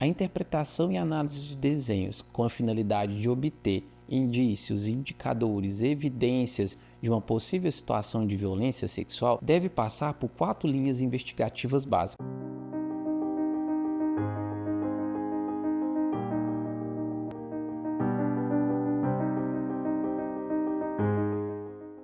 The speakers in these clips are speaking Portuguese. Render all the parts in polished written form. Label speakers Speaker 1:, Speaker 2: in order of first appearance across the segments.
Speaker 1: A interpretação e análise de desenhos com a finalidade de obter indícios, indicadores, evidências de uma possível situação de violência sexual deve passar por 4 linhas investigativas básicas.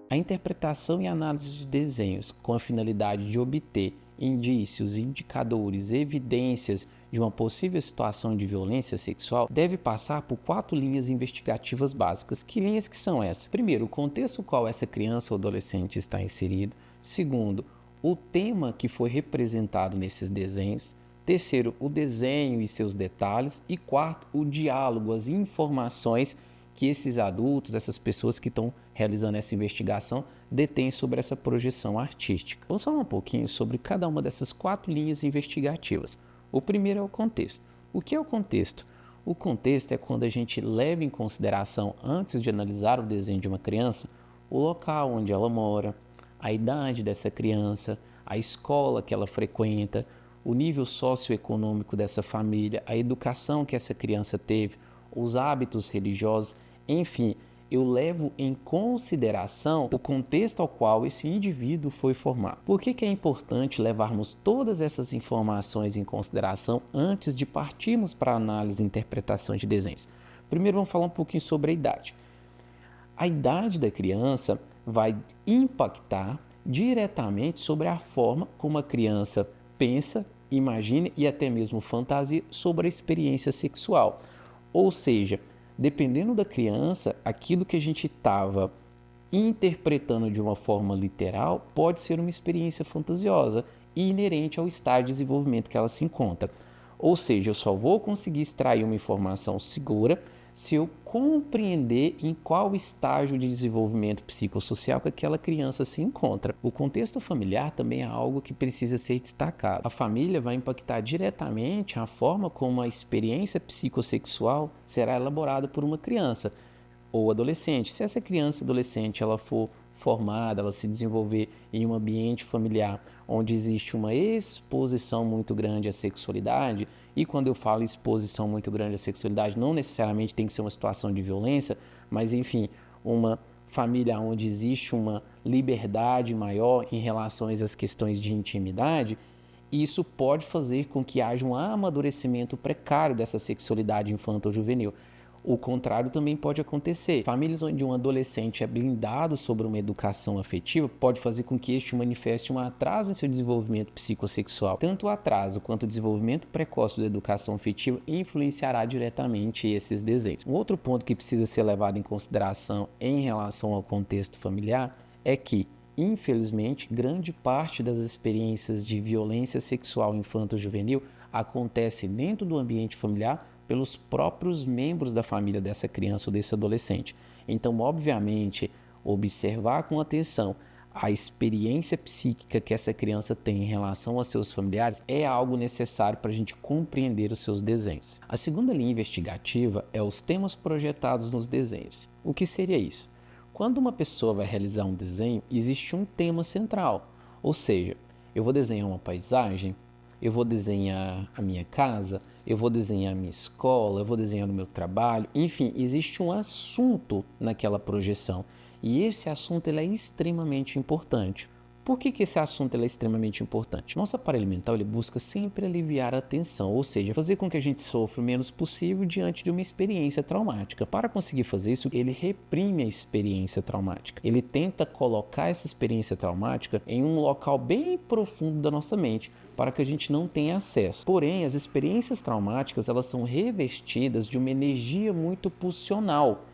Speaker 1: A interpretação e análise de desenhos com a finalidade de obter indícios, indicadores, evidências de uma possível situação de violência sexual deve passar por 4 linhas investigativas básicas. Que linhas que são essas? Primeiro, o contexto no qual essa criança ou adolescente está inserido. Segundo, o tema que foi representado nesses desenhos. Terceiro, o desenho e seus detalhes. E quarto, o diálogo, as informações que esses adultos, essas pessoas que estão realizando essa investigação, detêm sobre essa projeção artística. Vamos falar um pouquinho sobre cada uma dessas 4 linhas investigativas. O primeiro é o contexto. O que é o contexto? O contexto é quando a gente leva em consideração, antes de analisar o desenho de uma criança, o local onde ela mora, a idade dessa criança, a escola que ela frequenta, o nível socioeconômico dessa família, a educação que essa criança teve, os hábitos religiosos, enfim, eu levo em consideração o contexto ao qual esse indivíduo foi formado. Por que é importante levarmos todas essas informações em consideração antes de partirmos para a análise e interpretação de desenhos? Primeiro vamos falar um pouquinho sobre a idade. A idade da criança vai impactar diretamente sobre a forma como a criança pensa, imagina e até mesmo fantasia sobre a experiência sexual. Ou seja, dependendo da criança, aquilo que a gente estava interpretando de uma forma literal pode ser uma experiência fantasiosa e inerente ao estágio de desenvolvimento que ela se encontra. Ou seja, eu só vou conseguir extrair uma informação segura se eu compreender em qual estágio de desenvolvimento psicossocial que aquela criança se encontra. O contexto familiar também é algo que precisa ser destacado. A família vai impactar diretamente a forma como a experiência psicossexual será elaborada por uma criança ou adolescente. Se essa criança ou adolescente ela for formada, ela se desenvolver em um ambiente familiar onde existe uma exposição muito grande à sexualidade, e quando eu falo exposição muito grande à sexualidade, não necessariamente tem que ser uma situação de violência, mas enfim, uma família onde existe uma liberdade maior em relação às questões de intimidade, isso pode fazer com que haja um amadurecimento precário dessa sexualidade infanto-juvenil. O contrário também pode acontecer. Famílias onde um adolescente é blindado sobre uma educação afetiva pode fazer com que este manifeste um atraso em seu desenvolvimento psicossexual. Tanto o atraso quanto o desenvolvimento precoce da educação afetiva influenciará diretamente esses desejos. Um outro ponto que precisa ser levado em consideração em relação ao contexto familiar é que, infelizmente, grande parte das experiências de violência sexual infanto-juvenil acontece dentro do ambiente familiar pelos próprios membros da família dessa criança ou desse adolescente. Então, obviamente, observar com atenção a experiência psíquica que essa criança tem em relação aos seus familiares é algo necessário para a gente compreender os seus desenhos. A segunda linha investigativa é os temas projetados nos desenhos. O que seria isso? Quando uma pessoa vai realizar um desenho, existe um tema central, ou seja, eu vou desenhar uma paisagem, eu vou desenhar a minha casa, eu vou desenhar a minha escola, eu vou desenhar o meu trabalho, enfim, existe um assunto naquela projeção e esse assunto ele é extremamente importante. Por que esse assunto ele é extremamente importante? Nosso aparelho mental ele busca sempre aliviar a tensão, ou seja, fazer com que a gente sofra o menos possível diante de uma experiência traumática. Para conseguir fazer isso, ele reprime a experiência traumática. Ele tenta colocar essa experiência traumática em um local bem profundo da nossa mente, para que a gente não tenha acesso. Porém, as experiências traumáticas elas são revestidas de uma energia muito pulsional,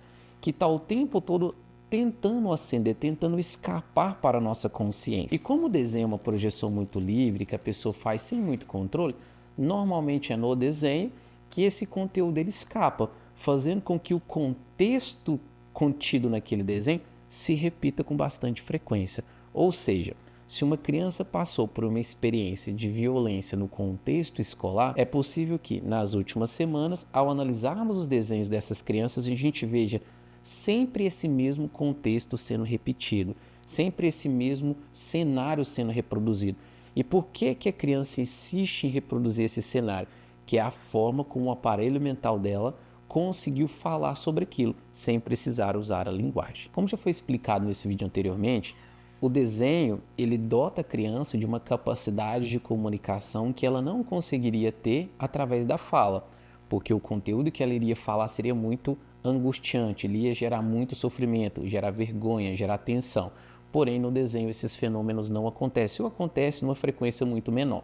Speaker 1: que está o tempo todo tentando acender, tentando escapar para a nossa consciência. E como o desenho é uma projeção muito livre, que a pessoa faz sem muito controle, normalmente é no desenho que esse conteúdo ele escapa, fazendo com que o contexto contido naquele desenho se repita com bastante frequência. Ou seja, se uma criança passou por uma experiência de violência no contexto escolar, é possível que, nas últimas semanas, ao analisarmos os desenhos dessas crianças, a gente veja sempre esse mesmo contexto sendo repetido, sempre esse mesmo cenário sendo reproduzido. E por que a criança insiste em reproduzir esse cenário? que é a forma como o aparelho mental dela conseguiu falar sobre aquilo, sem precisar usar a linguagem. Como já foi explicado nesse vídeo anteriormente, o desenho, ele dota a criança de uma capacidade de comunicação que ela não conseguiria ter através da fala, porque o conteúdo que ela iria falar seria muito angustiante, ele ia gerar muito sofrimento, gerar vergonha, gerar tensão. Porém, no desenho esses fenômenos não acontecem, ou acontecem numa frequência muito menor.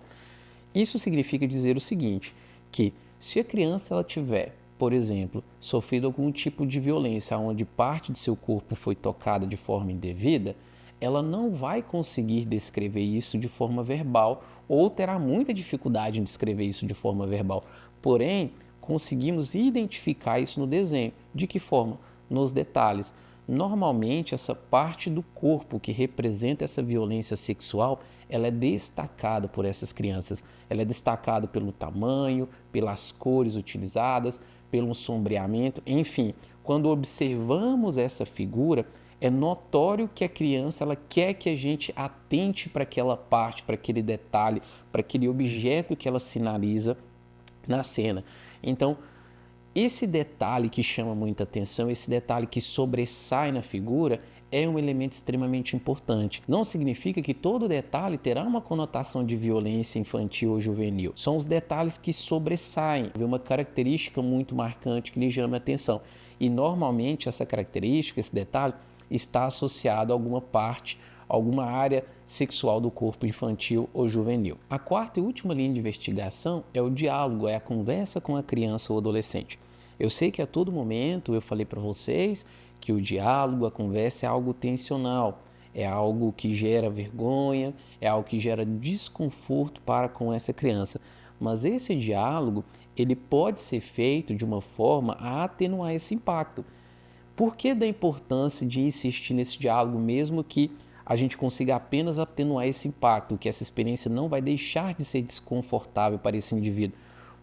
Speaker 1: Isso significa dizer o seguinte, que se a criança ela tiver, por exemplo, sofrido algum tipo de violência onde parte de seu corpo foi tocada de forma indevida, ela não vai conseguir descrever isso de forma verbal ou terá muita dificuldade em descrever isso de forma verbal. Porém, conseguimos identificar isso no desenho. De que forma? Nos detalhes. Normalmente, essa parte do corpo que representa essa violência sexual, ela é destacada por essas crianças. Ela é destacada pelo tamanho, pelas cores utilizadas, pelo sombreamento, enfim. Quando observamos essa figura, é notório que a criança ela quer que a gente atente para aquela parte, para aquele detalhe, para aquele objeto que ela sinaliza na cena. Então, esse detalhe que chama muita atenção, esse detalhe que sobressai na figura, é um elemento extremamente importante. Não significa que todo detalhe terá uma conotação de violência infantil ou juvenil. São os detalhes que sobressaem, uma característica muito marcante que lhe chama a atenção. E normalmente essa característica, esse detalhe, está associado a alguma parte, alguma área sexual do corpo infantil ou juvenil. A quarta e última linha de investigação é o diálogo, é a conversa com a criança ou adolescente. Eu sei que a todo momento eu falei para vocês que o diálogo, a conversa é algo tensional, é algo que gera vergonha, é algo que gera desconforto para com essa criança. Mas esse diálogo, ele pode ser feito de uma forma a atenuar esse impacto. Por que da importância de insistir nesse diálogo, mesmo que a gente consiga apenas atenuar esse impacto, que essa experiência não vai deixar de ser desconfortável para esse indivíduo?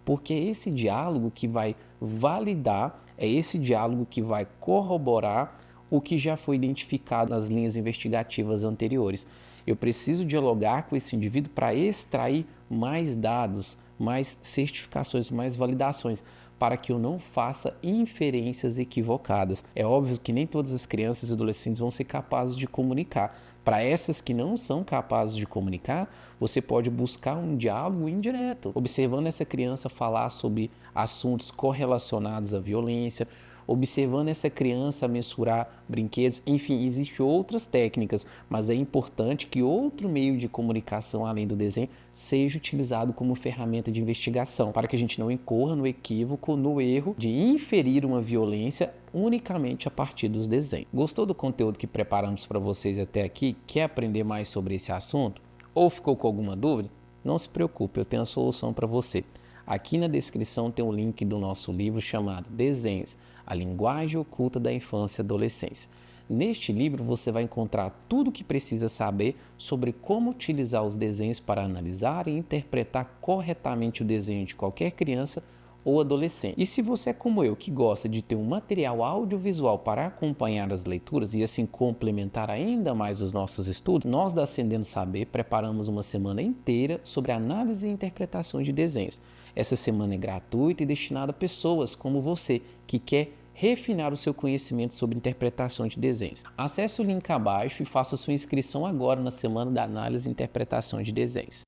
Speaker 1: Porque é esse diálogo que vai validar, é esse diálogo que vai corroborar o que já foi identificado nas linhas investigativas anteriores. Eu preciso dialogar com esse indivíduo para extrair mais dados, mais certificações, mais validações, para que eu não faça inferências equivocadas. É óbvio que nem todas as crianças e adolescentes vão ser capazes de comunicar. Para essas que não são capazes de comunicar, você pode buscar um diálogo indireto, observando essa criança falar sobre assuntos correlacionados à violência, observando essa criança mensurar brinquedos, enfim, existem outras técnicas, mas é importante que outro meio de comunicação além do desenho seja utilizado como ferramenta de investigação, para que a gente não incorra no equívoco, no erro de inferir uma violência unicamente a partir dos desenhos. Gostou do conteúdo que preparamos para vocês até aqui? Quer aprender mais sobre esse assunto? Ou ficou com alguma dúvida? Não se preocupe, eu tenho a solução para você. Aqui na descrição tem um link do nosso livro chamado Desenhos, a linguagem oculta da infância e adolescência. Neste livro você vai encontrar tudo o que precisa saber sobre como utilizar os desenhos para analisar e interpretar corretamente o desenho de qualquer criança ou adolescente. E se você é como eu, que gosta de ter um material audiovisual para acompanhar as leituras e assim complementar ainda mais os nossos estudos, nós da Ascendendo Saber preparamos uma semana inteira sobre análise e interpretação de desenhos. Essa semana é gratuita e destinada a pessoas como você, que quer refinar o seu conhecimento sobre interpretação de desenhos. Acesse o link abaixo e faça sua inscrição agora na semana da análise e interpretação de desenhos.